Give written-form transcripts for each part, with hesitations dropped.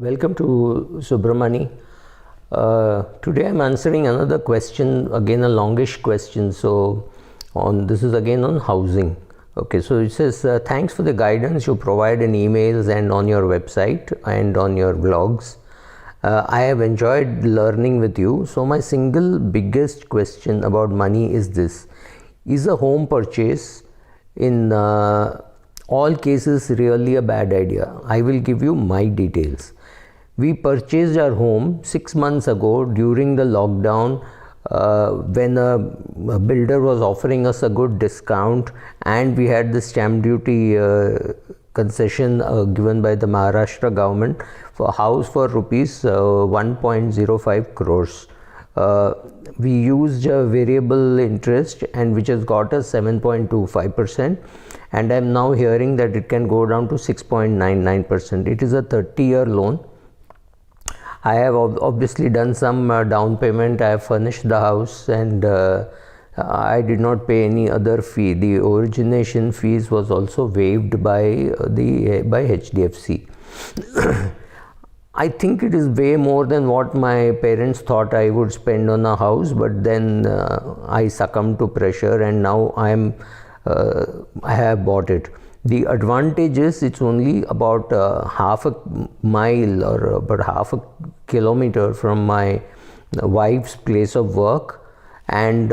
Welcome to Subramani. Today I'm answering another question, again a longish question. So this is again on housing. Okay, so it says thanks for the guidance you provide in emails and on your website and on your blogs. I have enjoyed learning with you. So my single biggest question about money is this: is a home purchase in all cases really a bad idea? I will give you my details. We purchased our home 6 months ago during the lockdown when a builder was offering us a good discount, and we had the stamp duty concession given by the Maharashtra government for a house for rupees 1.05 crores. We used a variable interest and which has got us 7.25%, and I am now hearing that it can go down to 6.99%. It is a 30-year loan. I have obviously done some down payment. I have furnished the house, and I did not pay any other fee. The origination fees was also waived by HDFC. I think it is way more than what my parents thought I would spend on a house, but then I succumbed to pressure, and now I have bought it. The advantage is it's only about half a mile or about half a kilometer from my wife's place of work, and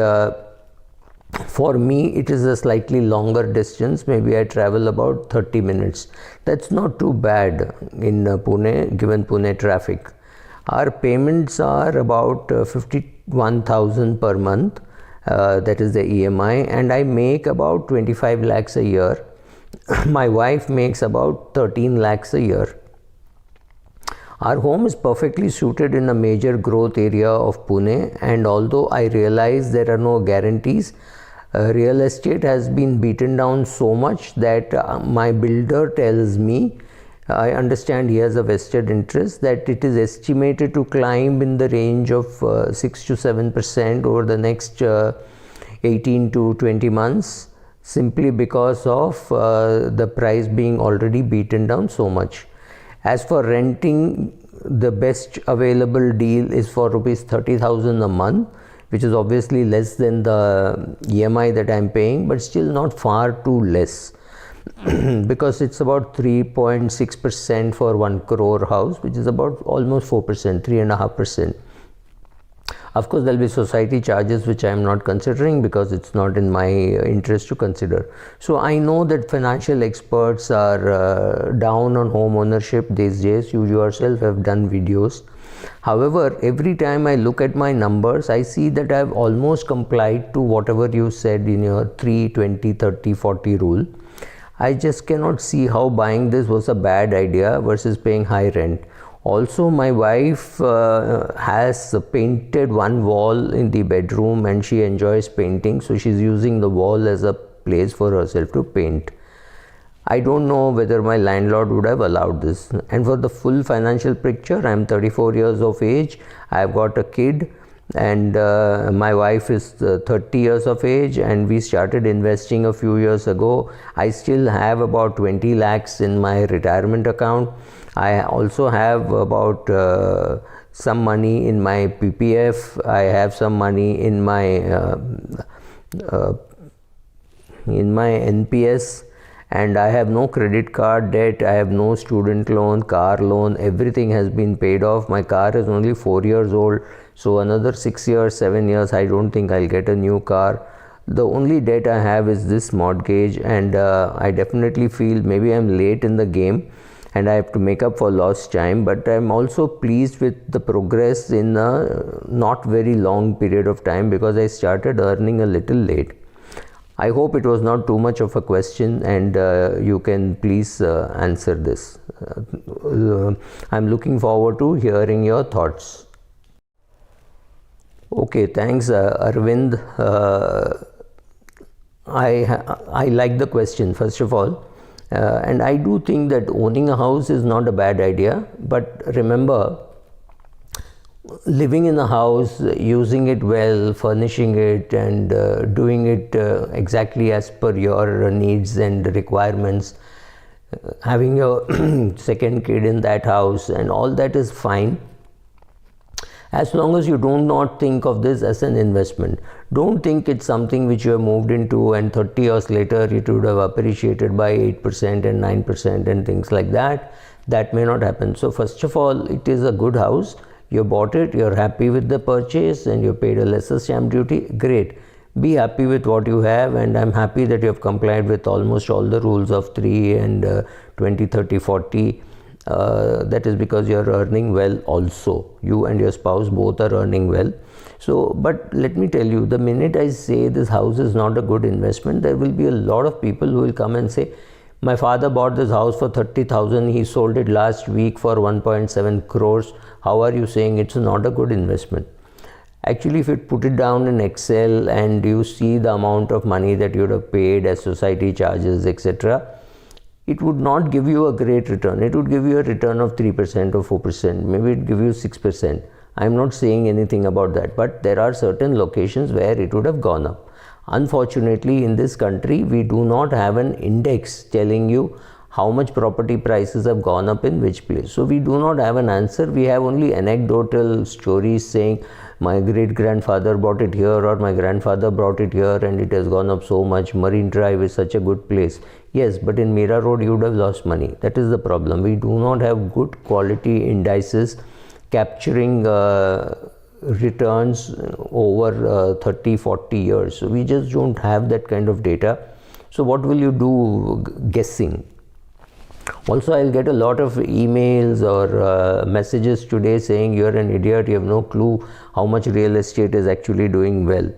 for me it is a slightly longer distance. Maybe I travel about 30 minutes. That's not too bad in Pune, given Pune traffic. Our payments are about 51,000 per month, that is the EMI, and I make about 25 lakhs a year. My wife makes about 13 lakhs a year. Our home is perfectly suited in a major growth area of Pune, and although I realize there are no guarantees, real estate has been beaten down so much that my builder tells me, I understand he has a vested interest, that it is estimated to climb in the range of 6 to 7% over the next 18 to 20 months. Simply because of the price being already beaten down so much. As for renting, the best available deal is for rupees 30,000 a month, which is obviously less than the EMI that I am paying, but still not far too less because it's about 3.6% for 1 crore house, which is about almost 4%, 3.5%. Of course, there will be society charges which I am not considering because it's not in my interest to consider. So I know that financial experts are down on home ownership these days. You yourself have done videos. However, every time I look at my numbers, I see that I have almost complied to whatever you said in your 3, 20, 30, 40 rule. I just cannot see how buying this was a bad idea versus paying high rent. Also, my wife has painted one wall in the bedroom and she enjoys painting, so she's using the wall as a place for herself to paint. I don't know whether my landlord would have allowed this. And for the full financial picture, I'm 34 years of age, I've got a kid, and my wife is 30 years of age, and we started investing a few years ago. I still have about 20 lakhs in my retirement account. I also have about some money in my PPF. I have some money in my NPS, and I have no credit card debt. I have no student loan, car loan. Everything has been paid off. My car is only 4 years old, so another 6 years, 7 years, I don't think I'll get a new car. The only debt I have is this mortgage, and I definitely feel maybe I'm late in the game and I have to make up for lost time, but I'm also pleased with the progress in a not very long period of time because I started earning a little late. I hope it was not too much of a question, and you can please answer this. I'm looking forward to hearing your thoughts. Okay, thanks Arvind. I like the question, first of all. And I do think that owning a house is not a bad idea, but remember, living in a house, using it well, furnishing it, and doing it exactly as per your needs and requirements having your second kid in that house, and all that is fine, as long as you do not think of this as an investment. Don't think it's something which you have moved into and 30 years later it would have appreciated by 8% and 9% and things like that. That may not happen. So first of all, it is a good house. You bought it, you're happy with the purchase, and you paid a lesser stamp duty. Great. Be happy with what you have, and I'm happy that you have complied with almost all the rules of 3 and 20, 30, 40. That is because you're earning well also. You and your spouse both are earning well. So, but let me tell you, the minute I say this house is not a good investment, there will be a lot of people who will come and say, my father bought this house for 30,000, he sold it last week for 1.7 crores. How are you saying it's not a good investment? Actually, if you put it down in Excel and you see the amount of money that you would have paid as society charges, etc., it would not give you a great return. It would give you a return of 3% or 4%. Maybe it give you 6%. I'm not saying anything about that, but there are certain locations where it would have gone up. Unfortunately, in this country, we do not have an index telling you how much property prices have gone up in which place. So we do not have an answer. We have only anecdotal stories saying my great grandfather bought it here, or my grandfather brought it here and it has gone up so much. Marine Drive is such a good place. Yes, but in Mira Road you would have lost money. That is the problem. We do not have good quality indices capturing returns over 30, 40 years. So we just don't have that kind of data. So what will you do guessing? Also, I'll get a lot of emails or messages today saying you're an idiot, you have no clue how much real estate is actually doing well.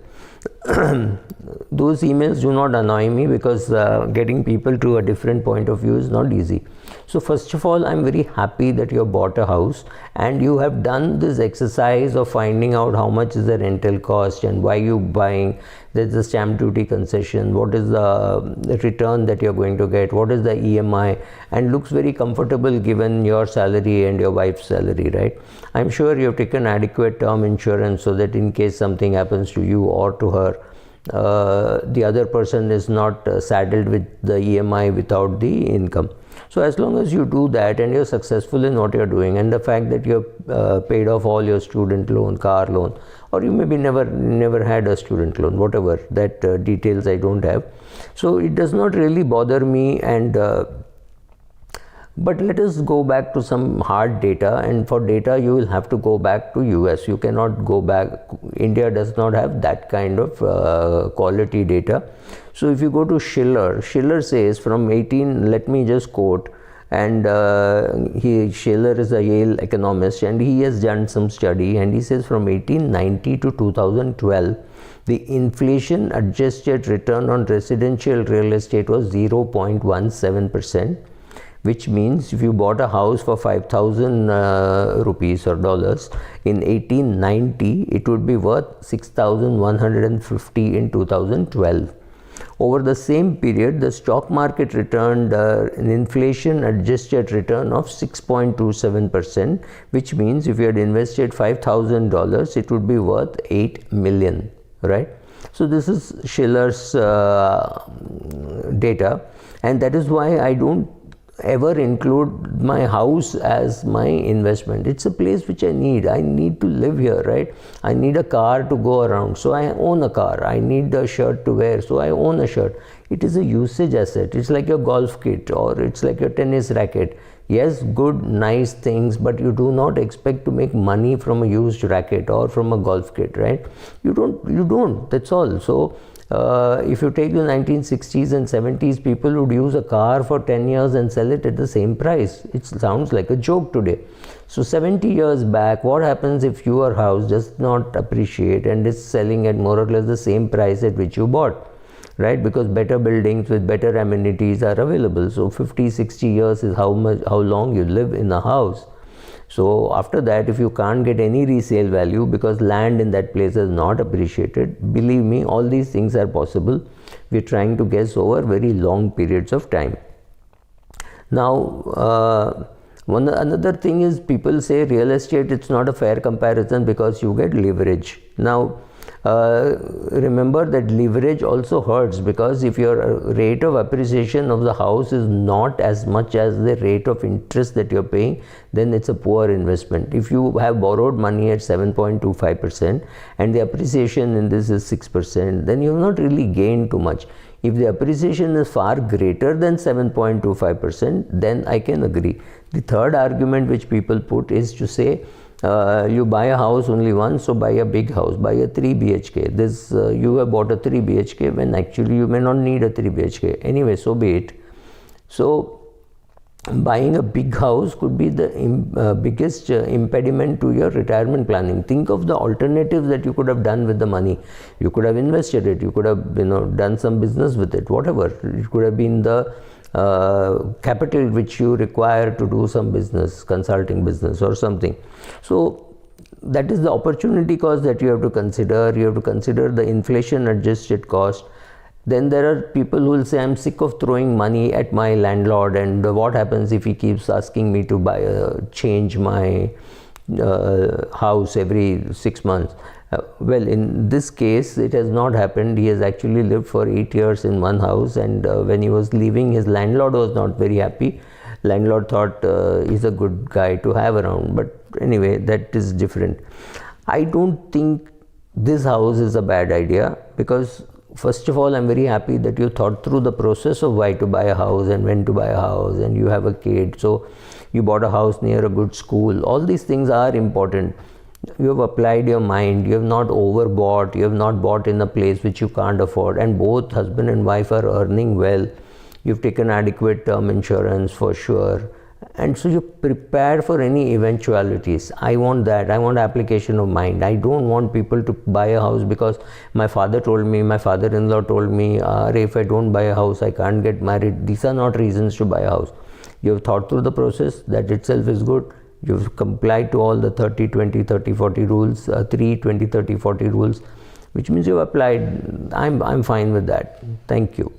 Those emails do not annoy me because getting people to a different point of view is not easy. So first of all, I'm very happy that you have bought a house and you have done this exercise of finding out how much is the rental cost and why you buying. There's the stamp duty concession, what is the return that you're going to get, what is the EMI, and looks very comfortable given your salary and your wife's salary, right? I'm sure you have taken adequate term insurance so that in case something happens to you or to her, the other person is not saddled with the EMI without the income. So as long as you do that and you're successful in what you're doing, and the fact that you've paid off all your student loan, car loan, or you maybe never had a student loan, whatever, that details I don't have. So it does not really bother me. And but let us go back to some hard data, and for data you will have to go back to US. You cannot go back. India does not have that kind of quality data. So if you go to Schiller says from 18, let me just quote, and Schiller is a Yale economist and he has done some study, and he says from 1890 to 2012, the inflation adjusted return on residential real estate was 0.17%. which means if you bought a house for 5,000 rupees or dollars in 1890, it would be worth 6,150 in 2012. Over the same period, the stock market returned an inflation adjusted return of 6.27%, which means if you had invested $5,000, it would be worth 8 million, right? So this is Schiller's data, and that is why I don't ever include my house as my investment. It's a place which I need to live here, right? I need a car to go around, so I own a car. I need a shirt to wear, so I own a shirt. It is a usage asset. It's like your golf kit, or it's like your tennis racket. Yes, good, nice things, but you do not expect to make money from a used racket or from a golf kit, right? You don't, that's all. So if you take the 1960s and 70s, people would use a car for 10 years and sell it at the same price. It sounds like a joke today. So 70 years back, what happens if your house does not appreciate and is selling at more or less the same price at which you bought, right? Because better buildings with better amenities are available. So 50, 60 years is how long you live in a house. So after that, if you can't get any resale value because land in that place is not appreciated, believe me, all these things are possible. We're trying to guess over very long periods of time. Now, another thing is people say real estate, it's not a fair comparison because you get leverage. Now, remember that leverage also hurts, because if your rate of appreciation of the house is not as much as the rate of interest that you're paying, then it's a poor investment. If you have borrowed money at 7.25% and the appreciation in this is 6%, then you have not really gained too much. If the appreciation is far greater than 7.25%, then I can agree. The third argument which people put is to say, you buy a house only once, so buy a big house, buy a 3 BHK. This you have bought a 3 BHK when actually you may not need a 3 BHK. Anyway, so be it. So buying a big house could be the biggest impediment to your retirement planning. Think of the alternatives that you could have done with the money. You could have invested it, you could have done some business with it, whatever. It could have been the capital which you require to do some business, consulting business or something. So that is the opportunity cost that you have to consider. You have to consider the inflation adjusted cost. Then there are people who will say, I'm sick of throwing money at my landlord, and what happens if he keeps asking me to change my house every 6 months. Well, in this case, it has not happened. He has actually lived for 8 years in one house, and when he was leaving, his landlord was not very happy. Landlord thought he's a good guy to have around, but anyway, that is different. I don't think this house is a bad idea, because first of all, I'm very happy that you thought through the process of why to buy a house and when to buy a house, and you have a kid, so you bought a house near a good school. All these things are important. You have applied your mind, you have not overbought, you have not bought in a place which you can't afford, and both husband and wife are earning well. You've taken adequate term insurance for sure, and so you're prepared for any eventualities. I want that. I want application of mind. I don't want people to buy a house because my father told me, my father-in-law told me, if I don't buy a house, I can't get married. These are not reasons to buy a house. You have thought through the process. That itself is good. You've complied to all the 30, 20, 30, 40 rules, 3, 20, 30, 40 rules, which means you've applied. I'm fine with that. Thank you.